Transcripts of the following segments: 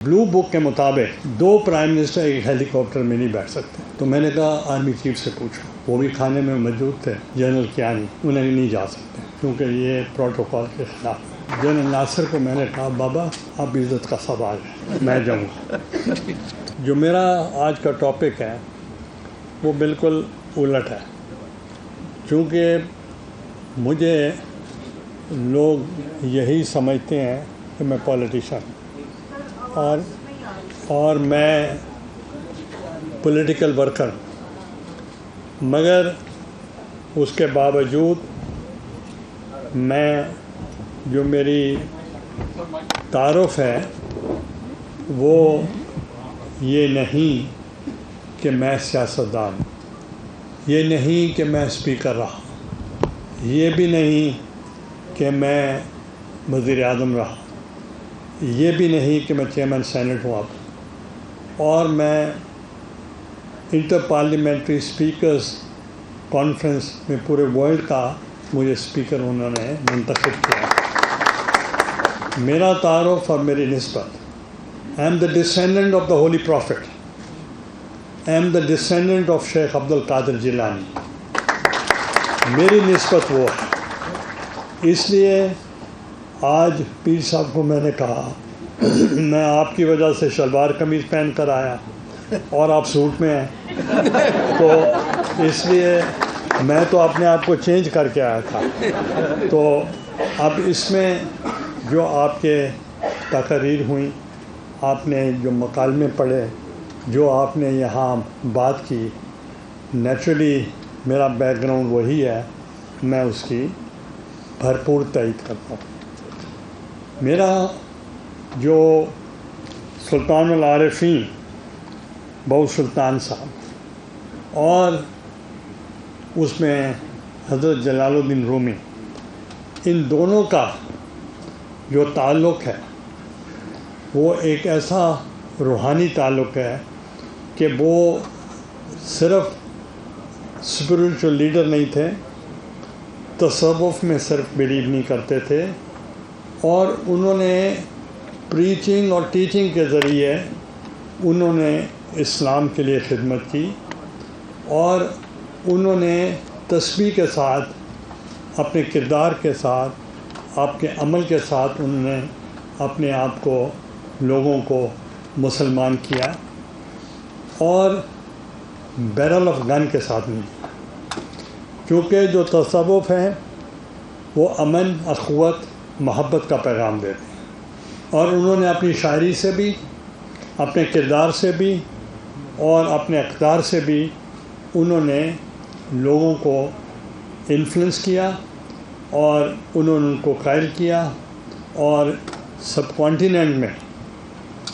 بلو بک کے مطابق 2 prime minister ایک ہیلی کاپٹر میں نہیں بیٹھ سکتے. تو میں نے کہا آرمی چیف سے پوچھو، وہ بھی کھانے میں موجود تھے، جنرل کیانی، انہیں نہیں جا سکتے کیونکہ یہ پروٹوکول کے خلاف ہے. جنرل ناصر کو میں نے کہا بابا اب عزت کا سوال ہے، میں جاؤں گا. جو میرا آج کا ٹاپک ہے وہ بالکل الٹ ہے، چونکہ مجھے لوگ یہی سمجھتے ہیں کہ میں پولیٹیشین اور میں پولیٹیکل ورکر، مگر اس کے باوجود میں جو میری تعارف ہے وہ یہ نہیں کہ میں سیاستدان، یہ نہیں کہ میں اسپیکر رہا، یہ بھی نہیں کہ میں وزیر اعظم رہا، یہ بھی نہیں کہ میں چیئرمین سینٹ ہوا، اور میں انٹر پارلیمنٹری اسپیکرز کانفرنس میں پورے ورلڈ کا مجھے اسپیکر انہوں نے منتخب کیا. میرا تعارف اور میری نسبت، I am the descendant of the Holy Prophet. I am the descendant of Sheikh Abdul Qadir Jilani. میری نسبت وہ ہے. اس لیے آج پیر صاحب کو میں نے کہا میں آپ کی وجہ سے شلوار قمیض پہن کر آیا اور آپ سوٹ میں ہیں، تو اس لیے میں تو اپنے آپ کو چینج کر کے آیا تھا. تو اب اس میں جو آپ کے تقاریر ہوئیں، آپ نے جو مکالمے پڑھے، جو آپ نے یہاں بات کی، نیچرلی میرا بیک گراؤنڈ وہی ہے، میں اس کی بھرپور تائید کرتا ہوں. میرا جو سلطان العارفین بہو سلطان صاحب اور اس میں حضرت جلال الدین رومی، ان دونوں کا جو تعلق ہے وہ ایک ایسا روحانی تعلق ہے کہ وہ صرف اسپریچول لیڈر نہیں تھے، تصوف میں صرف بلیو نہیں کرتے تھے، اور انہوں نے پریچنگ اور ٹیچنگ کے ذریعے انہوں نے اسلام کے لیے خدمت کی، اور انہوں نے تسبیح کے ساتھ، اپنے کردار کے ساتھ، آپ کے عمل کے ساتھ انہوں نے اپنے آپ کو، لوگوں کو مسلمان کیا، اور بیرل آف گن کے ساتھ نہیں کیا. کیونکہ جو تصوف ہے وہ امن، اخوت، محبت کا پیغام دیتے ہیں، اور انہوں نے اپنی شاعری سے بھی، اپنے کردار سے بھی، اور اپنے اقدار سے بھی انہوں نے لوگوں کو انفلوئنس کیا، اور انہوں نے ان کو قائل کیا، اور سب کانٹیننٹ میں،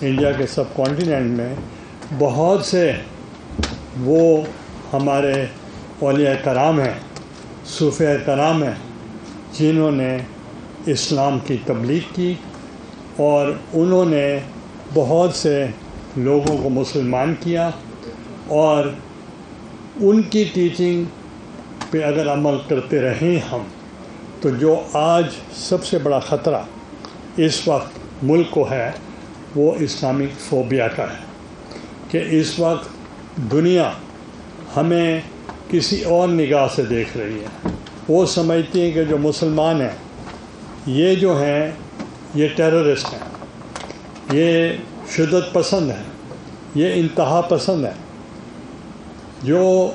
انڈیا کے سب کانٹیننٹ میں بہت سے وہ ہمارے اولیاء کرام ہیں، صوفیاء کرام ہیں، جنہوں نے اسلام کی تبلیغ کی، اور انہوں نے بہت سے لوگوں کو مسلمان کیا، اور ان کی ٹیچنگ پہ اگر عمل کرتے رہیں ہم، تو جو آج سب سے بڑا خطرہ اس وقت ملک کو ہے وہ اسلامک فوبیا کا ہے، کہ اس وقت دنیا ہمیں کسی اور نگاہ سے دیکھ رہی ہے. وہ سمجھتی ہیں کہ جو مسلمان ہیں یہ جو ہیں یہ ٹیررسٹ ہیں، یہ شدت پسند ہیں، یہ انتہا پسند ہے. جو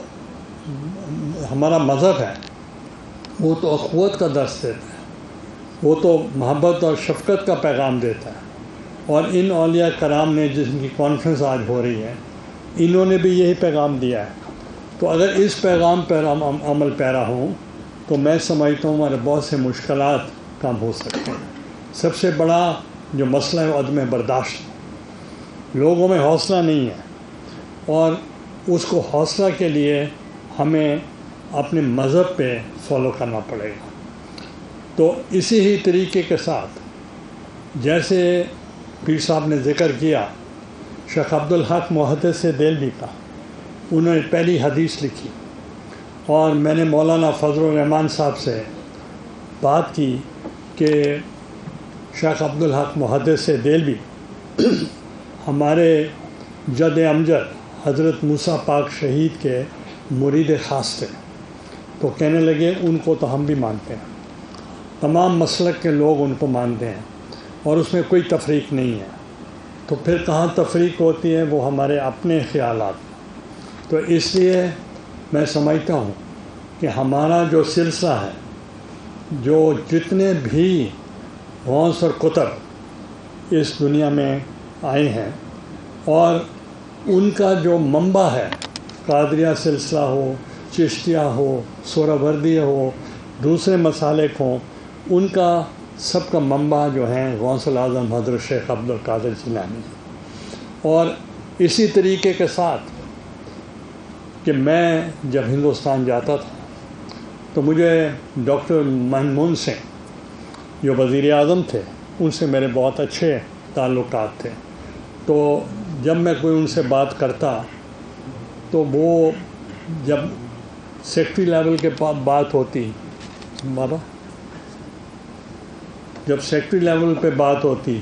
ہمارا مذہب ہے وہ تو اخوت کا درس دیتا ہے، وہ تو محبت اور شفقت کا پیغام دیتا ہے، اور ان اولیاء کرام نے، جن کی کانفرنس آج ہو رہی ہے، انہوں نے بھی یہی پیغام دیا ہے. تو اگر اس پیغام پر ہم عمل پیرا ہوں تو میں سمجھتا ہوں ہمارے بہت سے مشکلات کم ہو سکتے ہیں. سب سے بڑا جو مسئلہ ہے عدم برداشت، لوگوں میں حوصلہ نہیں ہے، اور اس کو حوصلہ کے لیے ہمیں اپنے مذہب پہ فالو کرنا پڑے گا. تو اسی ہی طریقے کے ساتھ جیسے پیر صاحب نے ذکر کیا شیخ عبدالحق محدث دہلوی کا، انہوں نے پہلی حدیث لکھی، اور میں نے مولانا فضل الرحمان صاحب سے بات کی کہ شیخ عبدالحق محدث دہلوی ہمارے جد امجد حضرت موسیٰ پاک شہید کے مرید خاص تھے، تو کہنے لگے ان کو تو ہم بھی مانتے ہیں، تمام مسلک کے لوگ ان کو مانتے ہیں اور اس میں کوئی تفریق نہیں ہے، تو پھر کہاں تفریق ہوتی ہے؟ وہ ہمارے اپنے خیالات۔ تو اس لیے میں سمجھتا ہوں کہ ہمارا جو سلسلہ ہے، جو جتنے بھی غوث اور قطب اس دنیا میں آئے ہیں، اور ان کا جو منبع ہے، قادریہ سلسلہ ہو، چشتیہ ہو، سہروردیہ ہو، دوسرے مسالک ہوں، ان کا سب کا منبع جو ہے غوث الاعظم حضرت شیخ عبد القادر جیلانی۔ اور اسی طریقے کے ساتھ کہ میں جب ہندوستان جاتا تھا تو مجھے ڈاکٹر منموہن سنگھ جو وزیر اعظم تھے، ان سے میرے بہت اچھے تعلقات تھے، تو جب میں کوئی ان سے بات کرتا تو وہ جب سیکٹری لیول کے بات ہوتی بابا جب سیکٹری لیول پہ بات ہوتی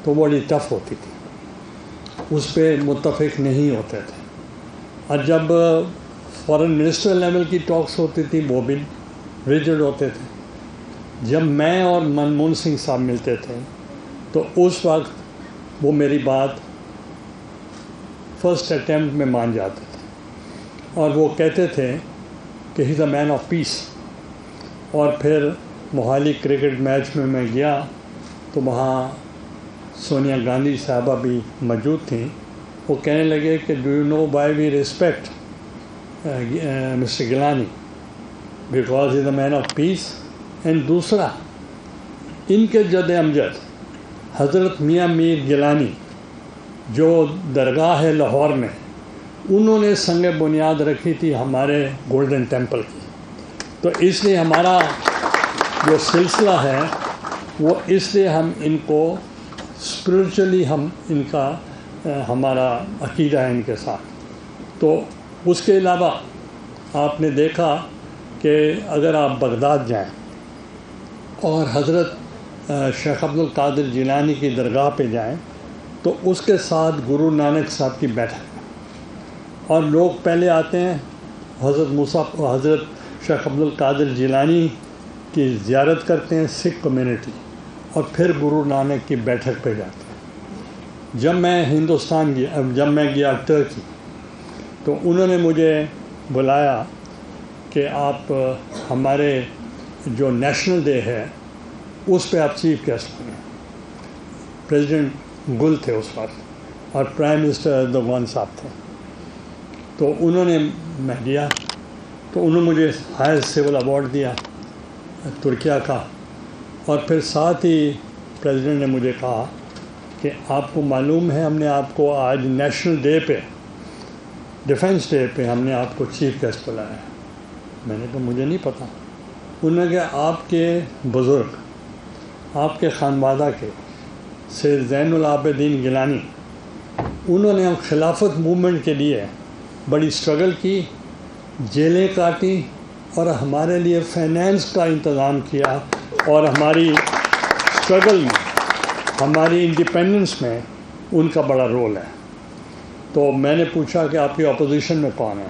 تو بڑی ٹف ہوتی تھی، اس پہ متفق نہیں ہوتے تھے، اور جب فارن منسٹر لیول کی ٹاکس ہوتی تھی وہ بھی ریجڈ ہوتے تھے۔ جب میں اور منموہن سنگھ صاحب ملتے تھے تو اس وقت وہ میری بات فرسٹ اٹیمپٹ میں مان جاتے تھے، اور وہ کہتے تھے کہ ہی از اے مین آف پیس۔ اور پھر موہالی کرکٹ میچ میں گیا تو وہاں سونیا گاندھی صاحبہ بھی موجود تھیں، وہ کہنے لگے کہ do you know why we respect Mr Gilani? Because he is a man of peace. And دوسرا، ان کے جد امجد حضرت میاں میر گیلانی جو درگاہ ہے لاہور میں، انہوں نے سنگ بنیاد رکھی تھی ہمارے گولڈن ٹیمپل کی، تو اس لیے ہمارا جو سلسلہ ہے وہ اس لیے ہم ان کو اسپریچولی ہم ان کا ہمارا عقیدہ ہے ان کے ساتھ۔ تو اس کے علاوہ آپ نے دیکھا کہ اگر آپ بغداد جائیں اور حضرت شیخ عبد القادر جیلانی کی درگاہ پہ جائیں تو اس کے ساتھ گرو نانک صاحب کی بیٹھک، اور لوگ پہلے آتے ہیں حضرت شیخ عبد القادر جیلانی کی زیارت کرتے ہیں سکھ کمیونٹی، اور پھر گرو نانک کی بیٹھک پہ جاتے ہیں۔ جب میں ہندوستان گیا، جب میں گیا ٹرکی، تو انہوں نے مجھے بلایا کہ آپ ہمارے جو نیشنل ڈے ہے اس پہ آپ چیف گیسٹ بنیں۔ پریزیڈنٹ گل تھے اس وقت اور پرائم منسٹر اردوغان صاحب تھے، تو انہوں نے میں دیا، تو انہوں نے مجھے ہائر سول ایوارڈ دیا ترکیہ کا، اور پھر ساتھ ہی پریزیڈنٹ نے مجھے کہا کہ آپ کو معلوم ہے ہم نے آپ کو آج نیشنل ڈے پہ، ڈیفنس ڈے پہ ہم نے آپ کو چیف گیسٹ بلایا ہے۔ میں نے کہا مجھے نہیں پتہ۔ انہوں نے کہا آپ کے بزرگ، آپ کے خانوادہ کے سید زین العابدین گیلانی، انہوں نے خلافت موومنٹ کے لیے بڑی اسٹرگل کی، جیلیں کاٹی، اور ہمارے لیے فائنینس کا انتظام کیا، اور ہماری اسٹرگل میں، ہماری انڈیپینڈنس میں ان کا بڑا رول ہے۔ تو میں نے پوچھا کہ آپ کی اپوزیشن میں کون ہے؟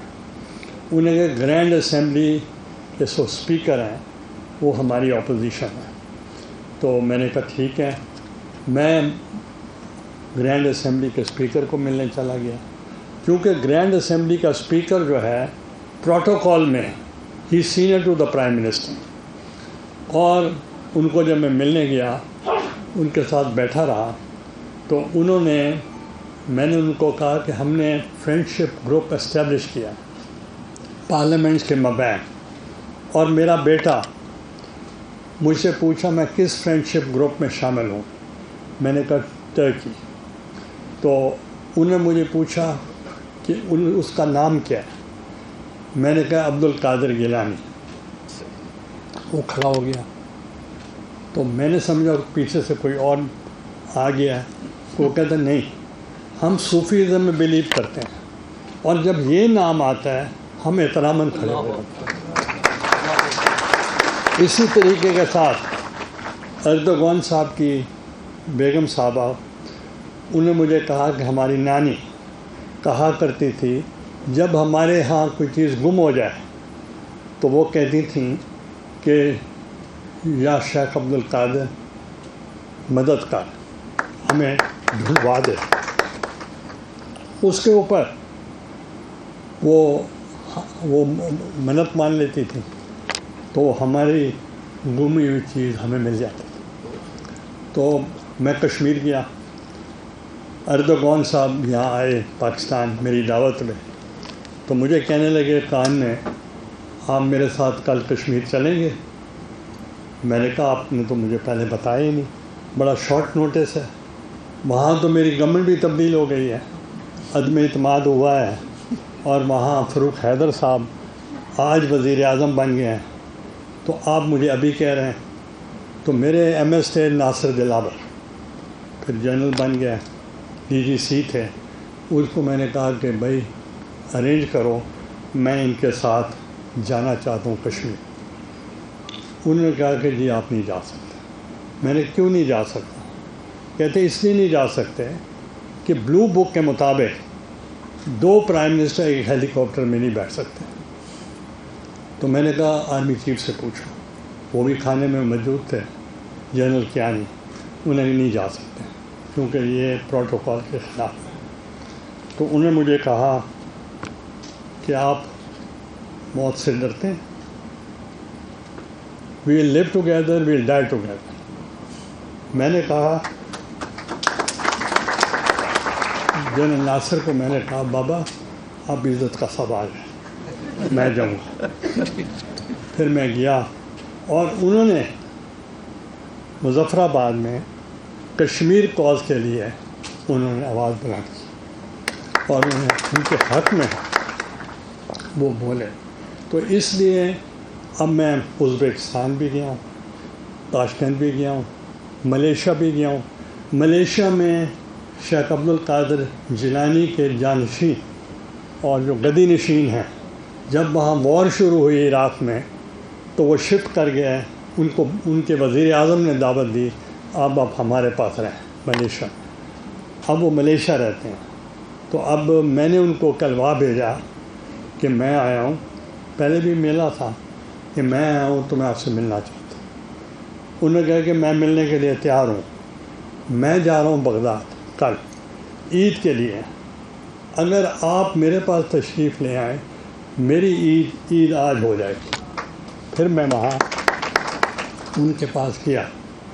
انہوں نے کہا گرینڈ اسمبلی کے جو اسپیکر ہیں وہ ہماری اپوزیشن ہے۔ تو میں نے کہا ٹھیک ہے، میں گرینڈ اسمبلی کے اسپیکر کو ملنے چلا گیا، کیونکہ گرینڈ اسمبلی کا اسپیکر جو ہے پروٹوکول میں ہی senior to the prime minister, اور ان کو جب میں ملنے گیا ان کے ساتھ بیٹھا رہا تو میں نے ان کو کہا کہ ہم نے فرینڈشپ گروپ اسٹیبلش کیا پارلیمنٹس کے مابین، اور میرا بیٹا مجھ سے پوچھا میں کس فرینڈشپ گروپ میں شامل ہوں؟ میں نے کہا ٹرکی۔ تو انہوں نے مجھے پوچھا کہ اس کا نام کیا ہے؟ میں نے کہا عبد القادر گیلانی۔ وہ کھڑا ہو گیا، تو میں نے سمجھا پیچھے سے کوئی اور آ گیا ہے۔ وہ کہتا نہیں، ہم صوفیزم میں بلیو کرتے ہیں، اور جب یہ نام آتا ہے ہم احتراماً کھڑے ہو جاتے ہیں۔ اسی طریقے کے ساتھ اردوغان صاحب کی بیگم صاحبہ انہوں نے مجھے کہا کہ ہماری نانی کہا کرتی تھی جب ہمارے ہاں کوئی چیز گم ہو جائے تو وہ کہتی تھیں کہ یا شیخ عبد القادر مدد کر، ہمیں ڈھونڈوا دے۔ اس کے اوپر وہ منت مان لیتی تھی تو ہماری گمی ہوئی چیز ہمیں مل جاتی تھی۔ تو میں کشمیر گیا، اردوغان صاحب یہاں آئے پاکستان میری دعوت میں، تو مجھے کہنے لگے کان میں آپ میرے ساتھ کل کشمیر چلیں گے؟ میں نے کہا آپ نے تو مجھے پہلے بتایا ہی نہیں، بڑا شارٹ نوٹس ہے، وہاں تو میری گورنمنٹ بھی تبدیل ہو گئی ہے، عدم اعتماد ہوا ہے، اور وہاں فاروق حیدر صاحب آج وزیر اعظم بن گئے ہیں، تو آپ مجھے ابھی کہہ رہے ہیں۔ تو میرے ایم ایس تھے ناصر دلاور، پھر جنرل بن گئے، ڈی جی سی تھے، اس کو میں نے کہا کہ بھائی ارینج کرو، میں ان کے ساتھ جانا چاہتا ہوں کشمیر۔ انہوں نے کہا کہ جی آپ نہیں جا سکتے۔ میں نے کیوں نہیں جا سکتا؟ کہتے اس لیے نہیں جا سکتے کہ بلو بک کے مطابق 2 پرائم منسٹر ایک ہیلی کاپٹر میں نہیں بیٹھ سکتے۔ تو میں نے کہا آرمی چیف سے پوچھو، وہ بھی کھانے میں موجود تھے، جنرل کیانی، انہوں نے نہیں جا سکتے کیونکہ یہ پروٹوکول کے خلاف ہے۔ تو انہوں نے مجھے کہا کہ آپ موت سے ڈرتے ہیں، وی ول live together we will dye together. میں نے کہا جنرل ناصر کو میں نے کہا بابا اب عزت کا سوال ہے، میں جاؤں گا۔ پھر میں گیا اور انہوں نے مظفر آباد میں کشمیر کاز کے لیے انہوں نے آواز بلند کی اور انہوں نے ان کے حق میں وہ بولے۔ تو اس لیے اب میں ازبکستان بھی گیا ہوں، تاشکند بھی گیا ہوں، ملیشیا بھی گیا ہوں۔ ملیشیا میں شیخ عبد القادر جیلانی کے جانشین اور جو گدی نشین ہیں، جب وہاں وار شروع ہوئی عراق میں تو وہ شفٹ کر گئے، ان کے وزیر اعظم نے دعوت دی اب آپ ہمارے پاس رہیں ملیشیا۔ اب وہ ملیشیا رہتے ہیں۔ تو اب میں نے ان کو کلوا بھیجا کہ میں آیا ہوں، پہلے بھی ملا تھا کہ میں آیا ہوں تو میں آپ سے ملنا چاہتا ہوں۔ انہوں نے کہا کہ میں ملنے کے لیے تیار ہوں، میں جا رہا ہوں بغداد کل عید کے لیے، اگر آپ میرے پاس تشریف لے آئیں میری عید آج ہو جائے گی۔ پھر میں وہاں ان کے پاس گیا۔